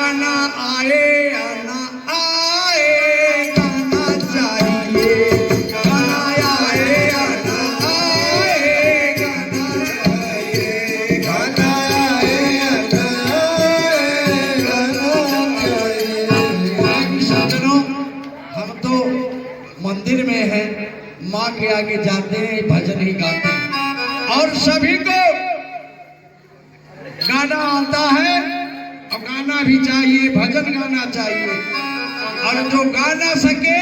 गाना आए या ना आए, गाना चाहिए। गाना आए या ना आए, गाना चाहिए। गाना आए या ना आए, गाना चाहिए। सज्जनों, हम तो मंदिर में हैं, माँ के आगे जाते हैं, भजन ही गाते हैं और सभी को गाना आता है और गाना भी चाहिए, भजन गाना चाहिए। और जो गा ना सके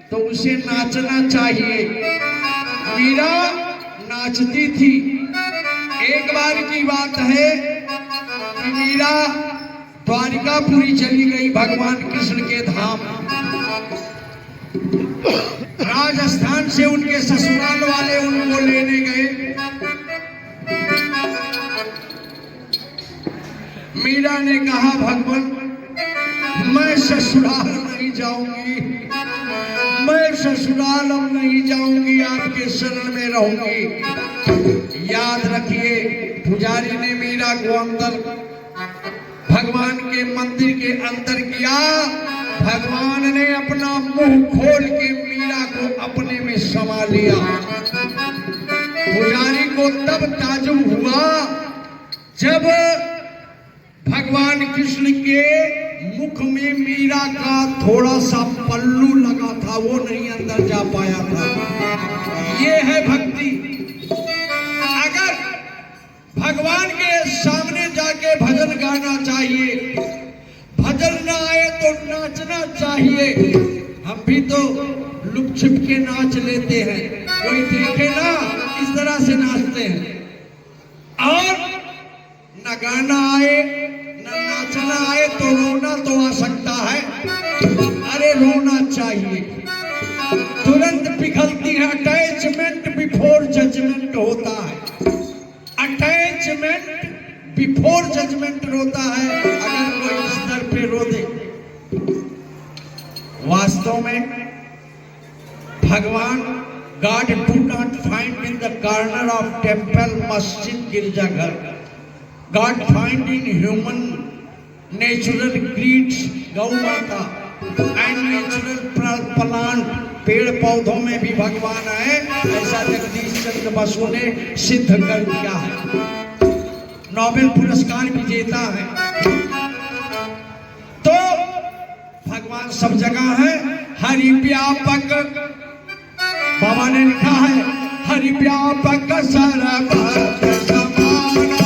तो उसे नाचना चाहिए। मीरा नाचती थी। एक बार की बात है कि मीरा द्वारिकापुरी चली गई भगवान कृष्ण के धाम। राजस्थान से उनके ससुराल वाले उनको लेने गए। मीरा ने कहा, भगवान मैं ससुराल नहीं जाऊंगी, मैं ससुराल अब नहीं जाऊंगी, आपके शरण में रहूंगी। याद रखिए, पुजारी ने मीरा को अंदर भगवान के मंदिर के अंदर किया। भगवान ने अपना मुंह खोल के मीरा को अपने में समा लिया। पुजारी को तब ताजुब हुआ जब भगवान कृष्ण के मुख में मीरा का थोड़ा सा पल्लू लगा था, वो नहीं अंदर जा पाया था। ये है भक्ति। अगर भगवान के सामने जाके भजन गाना चाहिए, भजन ना आए तो नाचना चाहिए। हम भी तो लुक छिप के नाच लेते हैं, कोई देखे ना इस तरह से नाचते हैं। और न गाना आए न नाचना आए तो रोना तो आ सकता है। अरे रोना चाहिए, तुरंत पिघलती है। अटैचमेंट बिफोर जजमेंट होता है। अटैचमेंट बिफोर जजमेंट होता है। अगर कोई इस दर पे रो दे, वास्तव में भगवान God do not find in the corner of temple, मस्जिद, गिरजाघर। God find in human natural creeds, गौ माता and natural plant, पेड़ पौधों में भी भगवान है। ऐसा जगदीश चंद्र बसु ने सिद्ध कर दिया है, नोबेल पुरस्कार विजेता है। तो भगवान सब जगह है। हरि व्यापक, बाबा ने लिखा है, हरि व्यापक सर्वत्र समाना,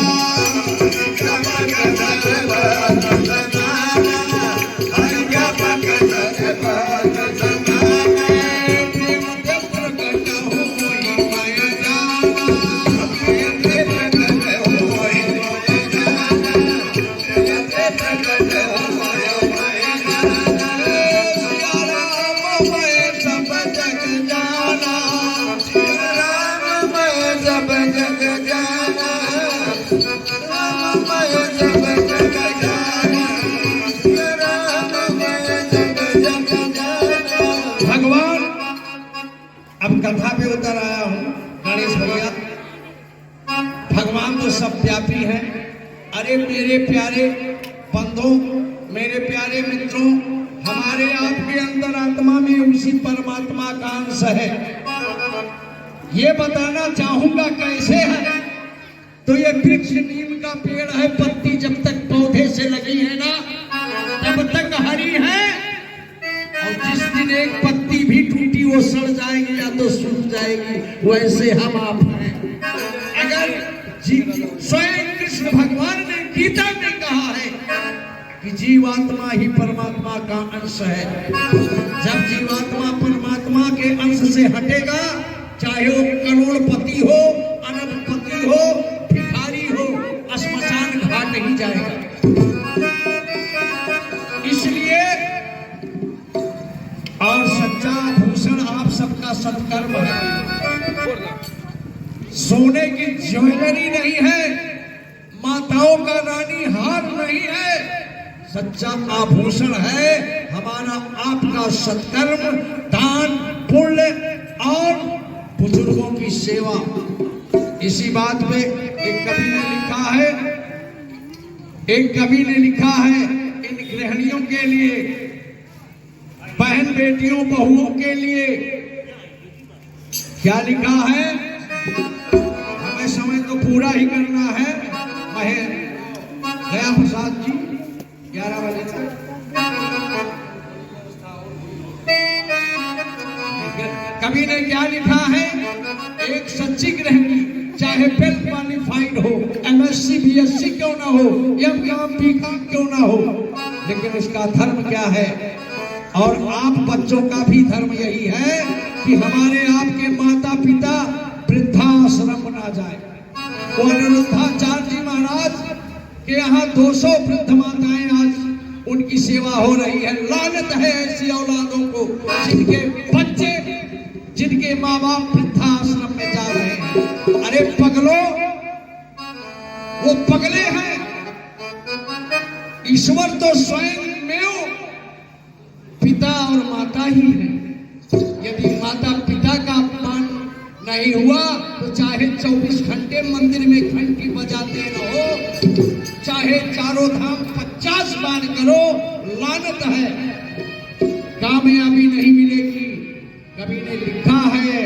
हरि व्यापक सर्वत्र समाना, प्रकट होई माया जाना, प्रकट होई प्रकट होई माया जाना, सिया राम मैं सब जग जाना, सिया राम मैं सब जग जाना, राम मैं सब जग जाना, सिया राम मैं सब जग जाना। भगवान, अब कथा पे उतर आया हूं गणेश भैया। भगवान तो सब व्यापी है। अरे मेरे प्यारे बंधु, मेरे प्यारे मित्रों, हमारे आपके अंदर आत्मा में उसी परमात्मा का अंश है। ये बताना चाहूंगा कैसे है। तो ये वृक्ष नीम का पेड़ है, पत्ती जब तक पौधे से लगी है ना तब तक हरी है, और जिस दिन एक पत्ती भी टूटी वो सड़ जाएगी या तो सूख जाएगी। वैसे हम आप हैं। अगर स्वयं कृष्ण भगवान ने गीता में कहा है कि जीवात्मा ही परमात्मा का अंश है। जब जीवात्मा परमात्मा के अंश से हटेगा, चाहे वो करोड़पति हो, अरबपति हो, भिखारी हो, श्मशान घाट ही जाएगा। इसलिए और सच्चा भूषण आप सबका सत्कर्म है। सोने की ज्वेलरी नहीं है, माताओं का रानी हार नहीं है। सच्चा आभूषण है हमारा आपका सत्कर्म, दान, पुण्य और बुजुर्गों की सेवा। इसी बात पे एक कवि ने लिखा है, इन लिए, बहन बेटियों बहुओं के लिए। क्या लिखा है? हमें समय तो पूरा ही करना है। गया प्रसाद जी 11 बजे तक। कवि ने क्या लिखा है? एक सच्ची गृहिणी चाहे वेल क्वालिफाइड हो, MSc BSc क्यों ना हो, MCom BCom क्यों ना हो, लेकिन उसका धर्म क्या है? और आप बच्चों का भी धर्म यही है कि हमारे आपके माता पिता वृद्धाश्रम ना जाए। वो अनिरुद्धाचार्य जी महाराज के यहाँ 200 वृद्ध माताएं आज उनकी सेवा हो रही है। लानत है ऐसी औलादों को जिनके बच्चे, जिनके माँ बाप वृद्धाश्रम में जा रहे हैं। अरे पगलो, वो पगले हैं। ईश्वर तो स्वयं में पिता और माता ही है। यदि माता पिता का अपमान नहीं हुआ तो चाहे 24 घंटे मंदिर में घंटी बजाते रहो, चाहे चारों धाम 50 बार करो, लानत है, कामयाबी नहीं मिलेगी। कवि ने लिखा है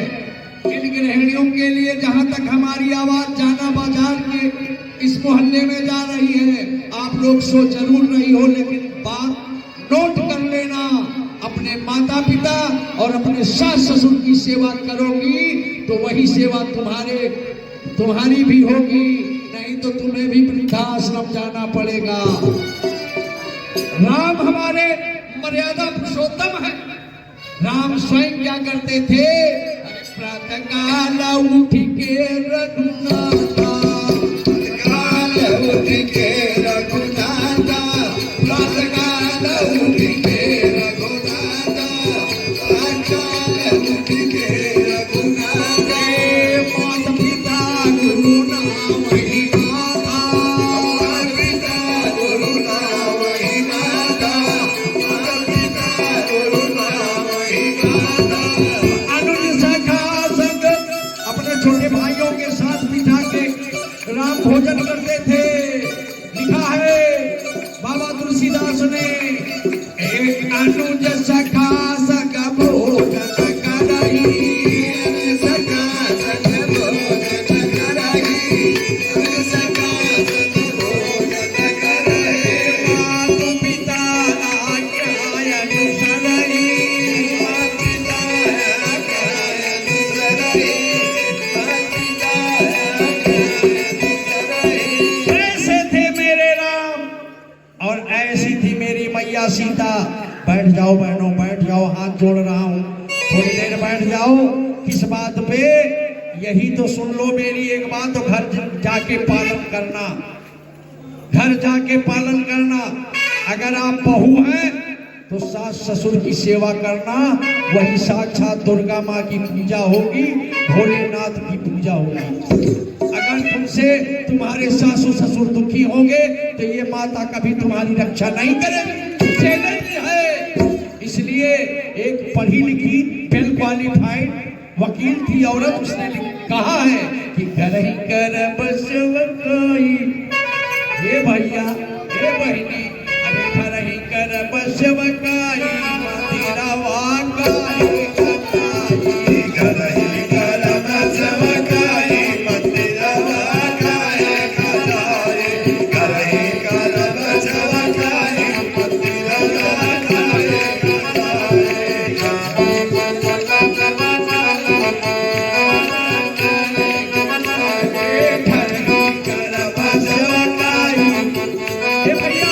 इन गृहिणियों के लिए, जहां तक हमारी आवाज जाना बाजार के इस मोहल्ले में जा रही है, आप लोग सो जरूर रही हो, लेकिन बात नोट कर लेना। अपने माता पिता और अपने सास ससुर की सेवा करोगी तो वही सेवा तुम्हारी भी होगी, नहीं तो तुम्हें भी वृद्धाश्रम जाना पड़ेगा। राम हमारे मर्यादा पुरुषोत्तम है। राम स्वयं क्या करते थे? प्रातः काल उठ के रघुनाथा, उठ के रघुनाथा, प्रातः काल उठ के रघुनाथा, उठ के रघुनाथा, माता पिता गुरु नाम ही माता, माता पिता गुरु नाम ही माता, माता पिता गुरु नाम ही माता। अनुज सखा संग अपने छोटे भाइयों के साथ बिठा के राम भोजन करते थे। लिखा है बाबा तुलसीदास ने, एक अनुज सखा संग भोजन करही, सखा संग भोजन करही, सखा संग भोजन करही, माता पिता आज्ञा अनुसरही, माता पिता आज्ञा अनुसरही, माता पिता ऐसे थे मेरे राम और ऐसी थी मेरी मैया सीता। बैठ जाओ बहनों, बैठ जाओ, हाथ जोड़ रहा हूं, थोड़ी देर बैठ जाओ। किस बात पे? यही तो सुन लो मेरी एक बात, तो घर जाके पालन करना, घर जाके पालन करना। अगर आप बहू हैं तो सास ससुर की सेवा करना, वही साक्षात दुर्गा माँ की पूजा होगी, भोलेनाथ की पूजा होगी। अगर तुमसे तुम्हारे सासू ससुर दुखी होंगे तो ये माता कभी तुम्हारी रक्षा नहीं करेगी। चैलेंज है। इसलिए एक पढ़ी लिखी वेल क्वालिफाइड वकील थी औरत, उसने कहा है कि करही कर बसवकाई, ये भैया ये बहनी, अरे करही कर बसवकाई, तेरा वाकाई कताई, करही कर बसवकाई, तेरा वाकाई कताई, करही कर बसवकाई, तेरा वाकाई कताई। करही कर बसवकाई, ये भैया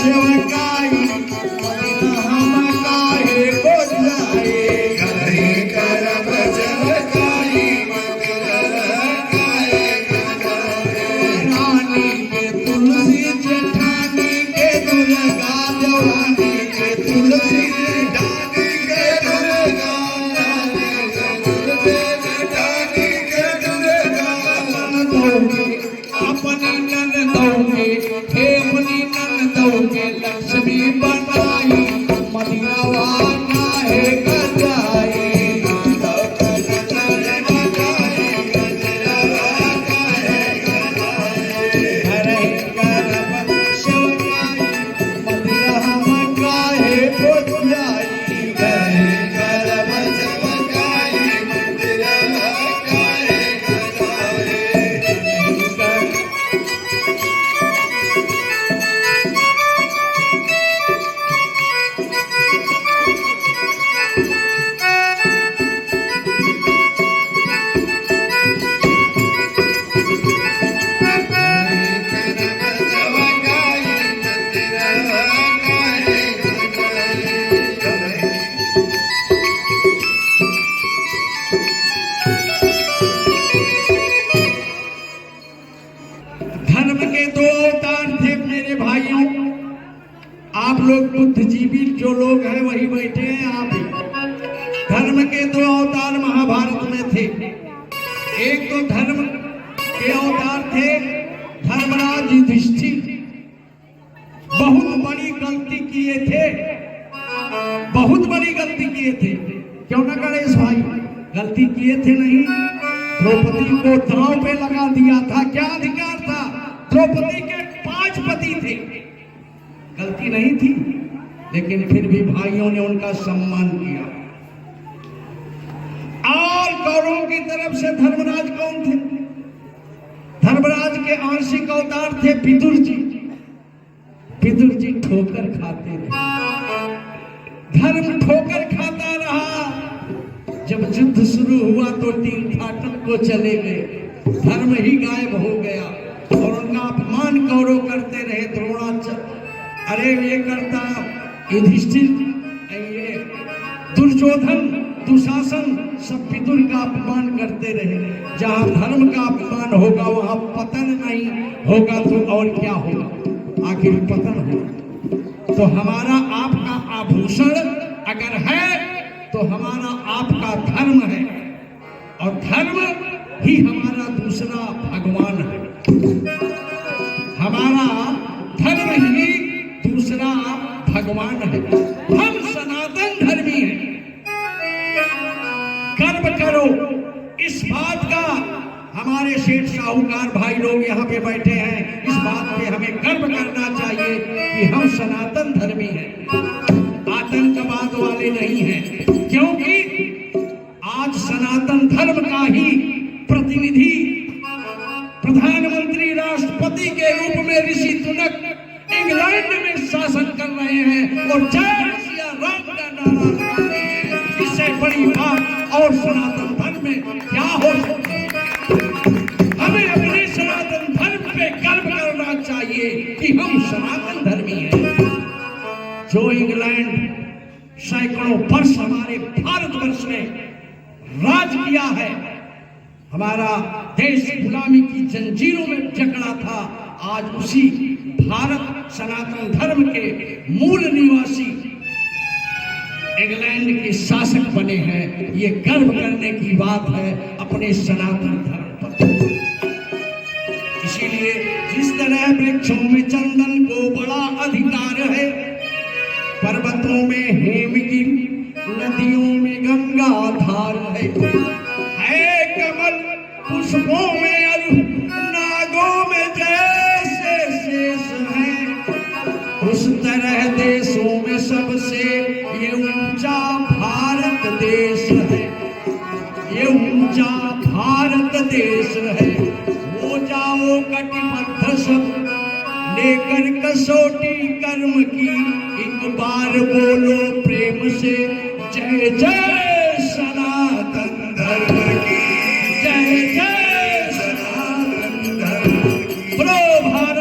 सेवकाई मदिरा हम काहे को जाए करे करब सेवकाई मदिरा काहे को जाए रानी के तुलसी जेठानी के दुर्गा जवानी के तुलसी जेठानी के दुर्गा जेठानी के दुर्गा अपनी ननदोगे हे अपनी ननदोगे लक्ष्मी बनाई मदिरावा काहे गजाई करे करब सेवकाई मदिरा हम काहे को जाई करे करब सेवकाई मदिरा काहे को जाई धर्म के दो अवतार थे मेरे भाइयों। आप लोग बुद्धिजीवी जो लोग हैं वही बैठे हैं आप ही। धर्म के दो अवतार महाभारत में थे। एक तो धर्म के अवतार थे धर्मराज युधिष्ठिर। बहुत बड़ी गलती किए थे, बहुत बड़ी गलती किए थे। क्यों ना गणेश भाई गलती किए थे नहीं? द्रौपदी को दांव पे लगा दिया था। क्या अधिकार था? द्रौपदी के 5 पति थे। गलती नहीं थी, लेकिन फिर भी भाइयों ने उनका सम्मान किया। और कौरवों की तरफ से धर्मराज कौन थे? धर्मराज के आंशिक अवतार थे विदुर जी। विदुर जी ठोकर खाते रहे, धर्म ठोकर खाता रहा। जब युद्ध शुरू हुआ तो तीन फाटक को चले गए, धर्म ही गायब हो गया और उनका अपमान कौरव करते रहे। द्रोणाचार्य अरे ये करता युधिष्ठिर, ये दुर्योधन दुशासन सब विदुर का अपमान करते रहे। जहाँ धर्म का अपमान होगा वहाँ पतन नहीं होगा तो और क्या होगा? आखिर पतन होगा। तो हमारा आपका आभूषण अगर है तो हमारा आपका धर्म है, और धर्म ही हमारा दूसरा भगवान है। हमारा धर्म ही दूसरा भगवान है। हम सनातन धर्मी हैं। गर्व करो इस बात का। हमारे सेठ साहूकार भाई लोग यहाँ पे बैठे हैं, इस बात पे हमें गर्व करना चाहिए कि हम सनातन धर्मी हैं, आतंकवाद वाले नहीं हैं। क्योंकि आज सनातन धर्म का ही प्रतिनिधि प्रधानमंत्री राष्ट्रपति के रूप में ऋषि सुनक इंग्लैंड में शासन कर रहे हैं और जय सिया राम का नारा लगा रहे हैं। इससे बड़ी बात और सनातन धर्म में क्या हो सकती है? हमें अपने सनातन धर्म पे गर्व करना चाहिए कि हम सनातन धर्मी हैं। जो इंग्लैंड सैकड़ों वर्ष हमारे भारतवर्ष में राज किया है, हमारा देश गुलामी की जंजीरों में जकड़ा था, आज उसी भारत सनातन धर्म के मूल निवासी इंग्लैंड के शासक बने हैं। ये गर्व करने की बात है अपने सनातन धर्म पर। इसीलिए जिस तरह वृक्षों में चंदन को बड़ा अधिकार है, पर्वतों में हेमगिरी, नदियों में गंगा धार है कमल पुष्पों में अरु, नागों में जैसे शेष है, उस तरह देशों में सबसे ये ऊंचा भारत देश है। ये ऊंचा भारत देश है। हो जाओ कटिबद्ध सब लेकर कसौटी कर्म की, एक बार बोलो प्रेम से जय जय सनातन धर्म की, जय जय सनातन धर्म की। बोलो भारत।